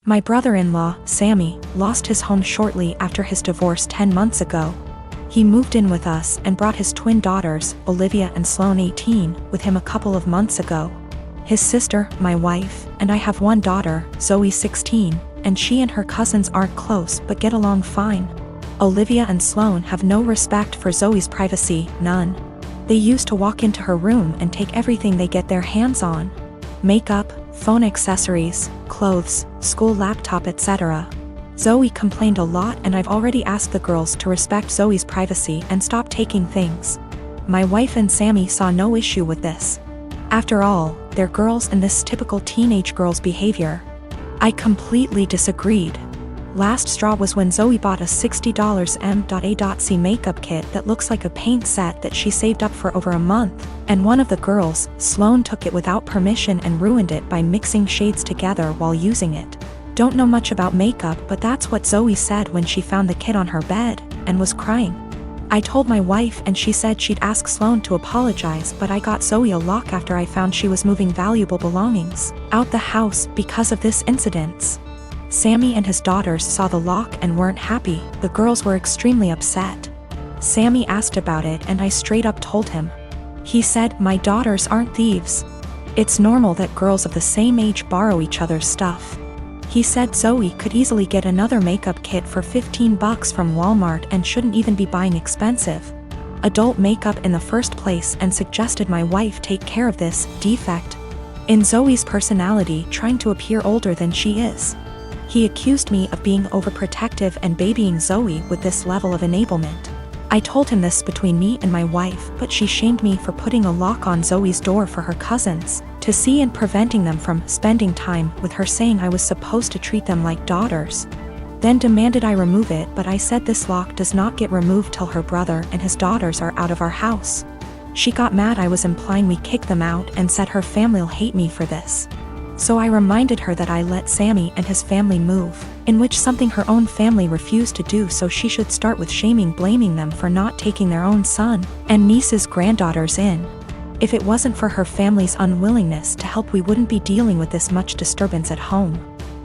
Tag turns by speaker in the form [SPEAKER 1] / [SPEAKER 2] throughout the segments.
[SPEAKER 1] My brother-in-law, Sammy, lost his home shortly after his divorce 10 months ago. He moved in with us and brought his twin daughters, Olivia and Sloane 18, with him a couple of months ago. His sister, my wife, and I have one daughter, Zoe 16, and she and her cousins aren't close but get along fine. Olivia and Sloane have no respect for Zoe's privacy, none. They used to walk into her room and take everything they get their hands on. Makeup, phone accessories, clothes, school laptop, etc. Zoe complained a lot, and I've already asked the girls to respect Zoe's privacy and stop taking things. My wife and Sammy saw no issue with this. After all, they're girls and this typical teenage girl's behavior. I completely disagreed. Last straw was when Zoe bought a $60 M.A.C makeup kit that looks like a paint set that she saved up for over a month, and one of the girls, Sloane, took it without permission and ruined it by mixing shades together while using it. Don't know much about makeup, but that's what Zoe said when she found the kit on her bed, and was crying. I told my wife and she said she'd ask Sloane to apologize, but I got Zoe a lock after I found she was moving valuable belongings out the house because of this incident. Sammy and his daughters saw the lock and weren't happy. The girls were extremely upset. Sammy asked about it and I straight up told him. He said, "My daughters aren't thieves. It's normal that girls of the same age borrow each other's stuff." He said Zoe could easily get another makeup kit for $15 from Walmart and shouldn't even be buying expensive adult makeup in the first place, and suggested my wife take care of this defect in Zoe's personality, trying to appear older than she is. He accused me of being overprotective and babying Zoe with this level of enablement. I told him this between me and my wife, but she shamed me for putting a lock on Zoe's door for her cousins to see and preventing them from spending time with her, saying I was supposed to treat them like daughters. Then demanded I remove it, but I said this lock does not get removed till her brother and his daughters are out of our house. She got mad I was implying we kick them out and said her family'll hate me for this. So I reminded her that I let Sammy and his family move, in which something her own family refused to do, so she should start with blaming them for not taking their own son and niece's granddaughters in. If it wasn't for her family's unwillingness to help, we wouldn't be dealing with this much disturbance at home.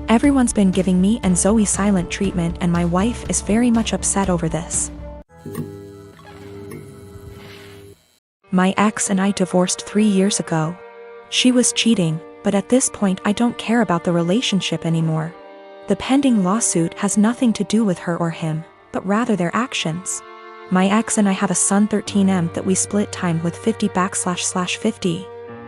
[SPEAKER 1] Everyone's been giving me and Zoe silent treatment, and my wife is very much upset over this. My ex and I divorced 3 years ago. She was cheating, but at this point I don't care about the relationship anymore. The pending lawsuit has nothing to do with her or him, but rather their actions. My ex and I have a son 13M that we split time with 50//50.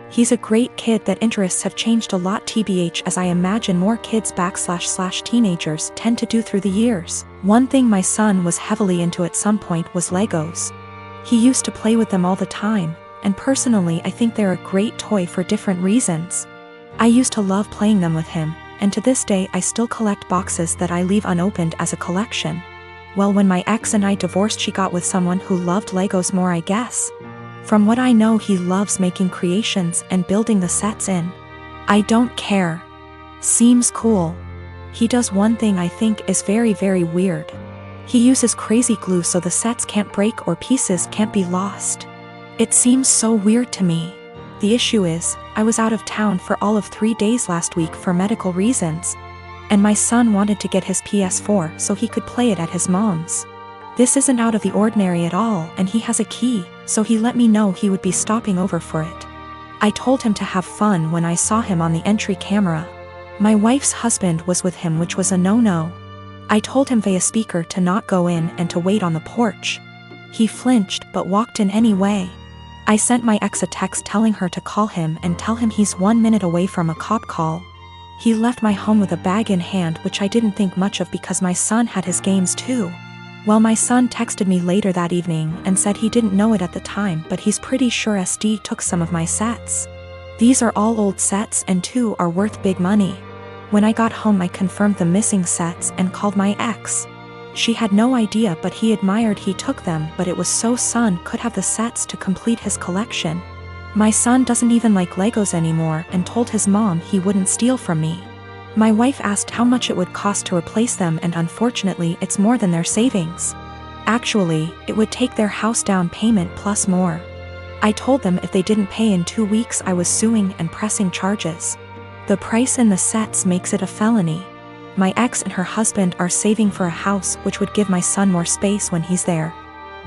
[SPEAKER 1] He's a great kid that interests have changed a lot tbh, as I imagine more kids //teenagers tend to do through the years. One thing my son was heavily into at some point was Legos. He used to play with them all the time, and personally I think they're a great toy for different reasons. I used to love playing them with him, and to this day I still collect boxes that I leave unopened as a collection. Well, when my ex and I divorced, she got with someone who loved Legos more, I guess. From what I know, he loves making creations and building the sets in. I don't care. Seems cool. He does one thing I think is very, very weird. He uses crazy glue so the sets can't break or pieces can't be lost. It seems so weird to me. The issue is, I was out of town for all of 3 days last week for medical reasons, and my son wanted to get his PS4 so he could play it at his mom's. This isn't out of the ordinary at all, and he has a key, so he let me know he would be stopping over for it. I told him to have fun when I saw him on the entry camera. My wife's husband was with him, which was a no-no. I told him via speaker to not go in and to wait on the porch. He flinched but walked in anyway. I sent my ex a text telling her to call him and tell him he's 1 minute away from a cop call. He left my home with a bag in hand, which I didn't think much of because my son had his games too. Well, my son texted me later that evening and said he didn't know it at the time, but he's pretty sure SD took some of my sets. These are all old sets and 2 are worth big money. When I got home I confirmed the missing sets and called my ex. She had no idea, but he admired he took them, but it was so son could have the sets to complete his collection. My son doesn't even like Legos anymore and told his mom he wouldn't steal from me. My wife asked how much it would cost to replace them, and unfortunately it's more than their savings. Actually, it would take their house down payment plus more. I told them if they didn't pay in 2 weeks I was suing and pressing charges. The price in the sets makes it a felony. My ex and her husband are saving for a house which would give my son more space when he's there.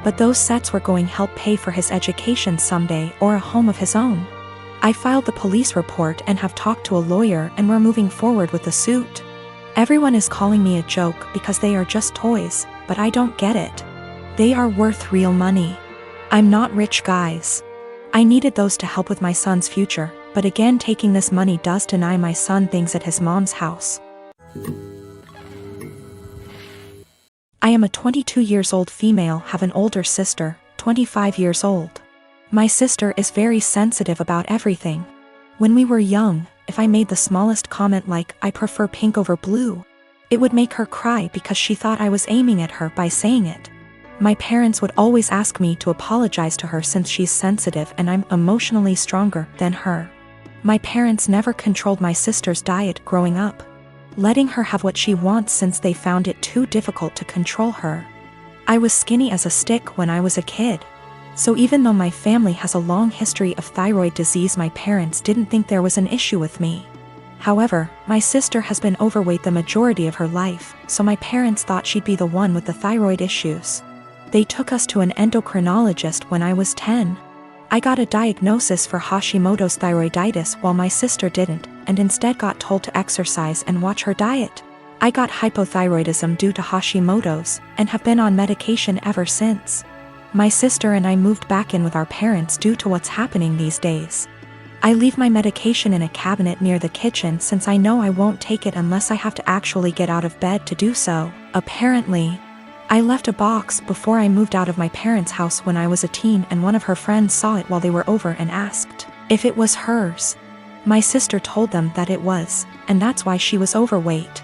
[SPEAKER 1] But those sets were going to help pay for his education someday or a home of his own. I filed the police report and have talked to a lawyer, and we're moving forward with the suit. Everyone is calling me a joke because they are just toys, but I don't get it. They are worth real money. I'm not rich, guys. I needed those to help with my son's future, but again, taking this money does deny my son things at his mom's house. I am a 22 years old female, have an older sister, 25 years old. My sister is very sensitive about everything. When we were young, if I made the smallest comment like, I prefer pink over blue, it would make her cry because she thought I was aiming at her by saying it. My parents would always ask me to apologize to her since she's sensitive and I'm emotionally stronger than her. My parents never controlled my sister's diet growing up, letting her have what she wants since they found it too difficult to control her. I was skinny as a stick when I was a kid. So even though my family has a long history of thyroid disease, my parents didn't think there was an issue with me. However, my sister has been overweight the majority of her life, so my parents thought she'd be the one with the thyroid issues. They took us to an endocrinologist when I was 10. I got a diagnosis for Hashimoto's thyroiditis while my sister didn't, and instead got told to exercise and watch her diet. I got hypothyroidism due to Hashimoto's, and have been on medication ever since. My sister and I moved back in with our parents due to what's happening these days. I leave my medication in a cabinet near the kitchen since I know I won't take it unless I have to actually get out of bed to do so. Apparently, I left a box before I moved out of my parents' house when I was a teen, and one of her friends saw it while they were over and asked if it was hers. My sister told them that it was, and that's why she was overweight.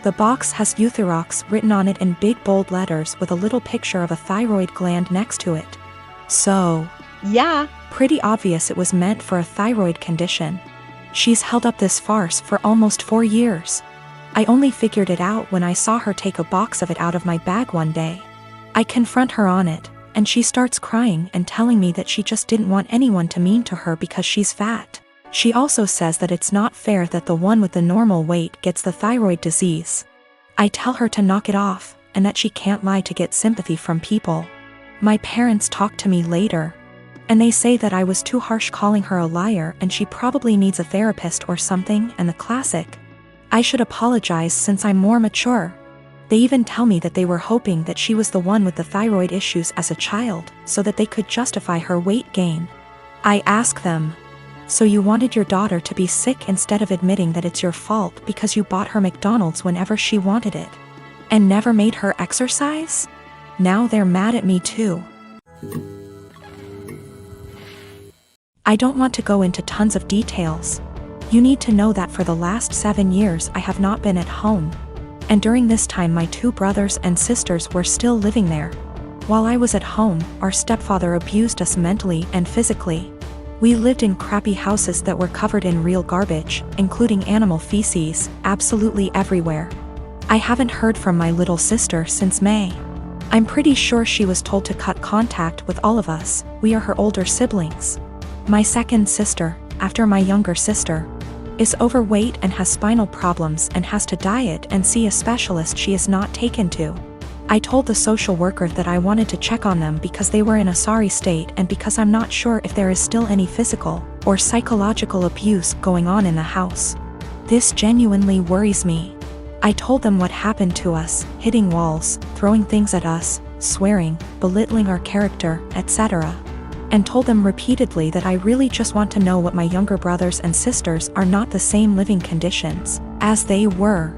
[SPEAKER 1] The box has Euthyrox written on it in big bold letters with a little picture of a thyroid gland next to it. So, yeah, pretty obvious it was meant for a thyroid condition. She's held up this farce for almost 4 years. I only figured it out when I saw her take a box of it out of my bag one day. I confront her on it, and she starts crying and telling me that she just didn't want anyone to mean to her because she's fat. She also says that it's not fair that the one with the normal weight gets the thyroid disease. I tell her to knock it off, and that she can't lie to get sympathy from people. My parents talk to me later, and they say that I was too harsh calling her a liar and she probably needs a therapist or something, and the classic, I should apologize since I'm more mature. They even tell me that they were hoping that she was the one with the thyroid issues as a child, so that they could justify her weight gain. I ask them, so you wanted your daughter to be sick instead of admitting that it's your fault because you bought her McDonald's whenever she wanted it, and never made her exercise? Now they're mad at me too. I don't want to go into tons of details. You need to know that for the last 7 years I have not been at home, and during this time my 2 brothers and sisters were still living there. While I was at home, our stepfather abused us mentally and physically. We lived in crappy houses that were covered in real garbage, including animal feces, absolutely everywhere. I haven't heard from my little sister since May. I'm pretty sure she was told to cut contact with all of us. We are her older siblings. My second sister, after my younger sister, is overweight and has spinal problems and has to diet and see a specialist she is not taken to. I told the social worker that I wanted to check on them because they were in a sorry state and because I'm not sure if there is still any physical or psychological abuse going on in the house. This genuinely worries me. I told them what happened to us, hitting walls, throwing things at us, swearing, belittling our character, etc. And told them repeatedly that I really just want to know what my younger brothers and sisters are not the same living conditions as they were.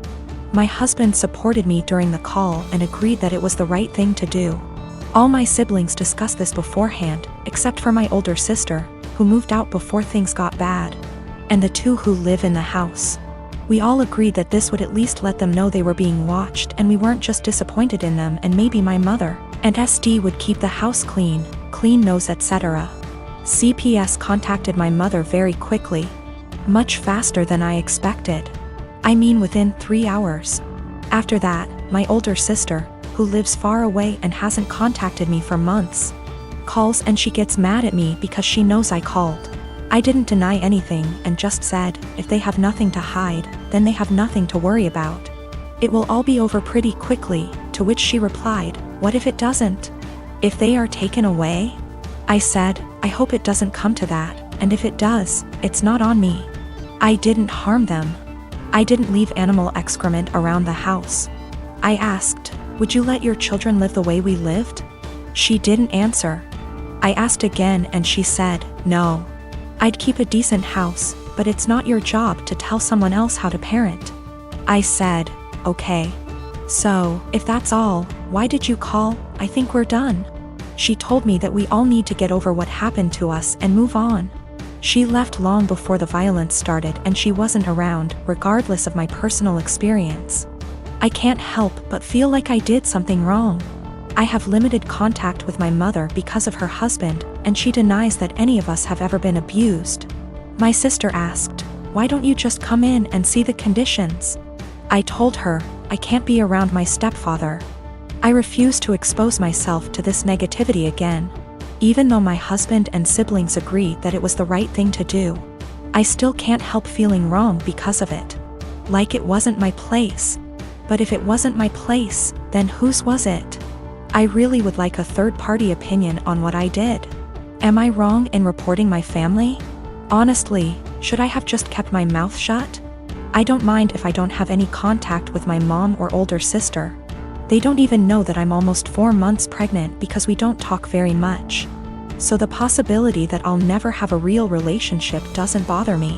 [SPEAKER 1] My husband supported me during the call and agreed that it was the right thing to do. All my siblings discussed this beforehand, except for my older sister, who moved out before things got bad, and the 2 who live in the house. We all agreed that this would at least let them know they were being watched and we weren't just disappointed in them, and maybe my mother and SD would keep the house clean nose, etc. CPS contacted my mother very quickly, much faster than I expected. I mean within 3 hours. After that, my older sister, who lives far away and hasn't contacted me for months, calls and she gets mad at me because she knows I called. I didn't deny anything and just said, if they have nothing to hide, then they have nothing to worry about. It will all be over pretty quickly, to which she replied, what if it doesn't? If they are taken away? I said, I hope it doesn't come to that, and if it does, it's not on me. I didn't harm them. I didn't leave animal excrement around the house. I asked, would you let your children live the way we lived? She didn't answer. I asked again and she said, no. I'd keep a decent house, but it's not your job to tell someone else how to parent. I said, okay. So, if that's all, why did you call? I think we're done. She told me that we all need to get over what happened to us and move on. She left long before the violence started and she wasn't around, regardless of my personal experience. I can't help but feel like I did something wrong. I have limited contact with my mother because of her husband, and she denies that any of us have ever been abused. My sister asked, why don't you just come in and see the conditions? I told her, I can't be around my stepfather. I refuse to expose myself to this negativity again. Even though my husband and siblings agree that it was the right thing to do, I still can't help feeling wrong because of it. Like it wasn't my place. But if it wasn't my place, then whose was it? I really would like a third-party opinion on what I did. Am I wrong in reporting my family? Honestly, should I have just kept my mouth shut? I don't mind if I don't have any contact with my mom or older sister. They don't even know that I'm almost 4 months pregnant because we don't talk very much. So the possibility that I'll never have a real relationship doesn't bother me.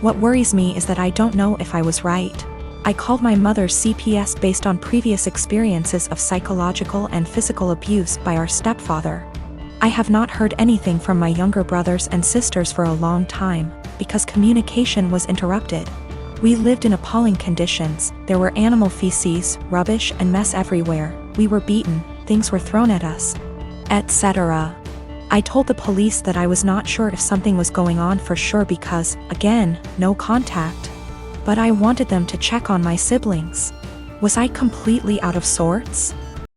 [SPEAKER 1] What worries me is that I don't know if I was right. I called my mother's CPS based on previous experiences of psychological and physical abuse by our stepfather. I have not heard anything from my younger brothers and sisters for a long time, because communication was interrupted. We lived in appalling conditions. There were animal feces, rubbish and mess everywhere. We were beaten, things were thrown at us, etc. I told the police that I was not sure if something was going on for sure because, again, no contact. But I wanted them to check on my siblings. Was I completely out of sorts?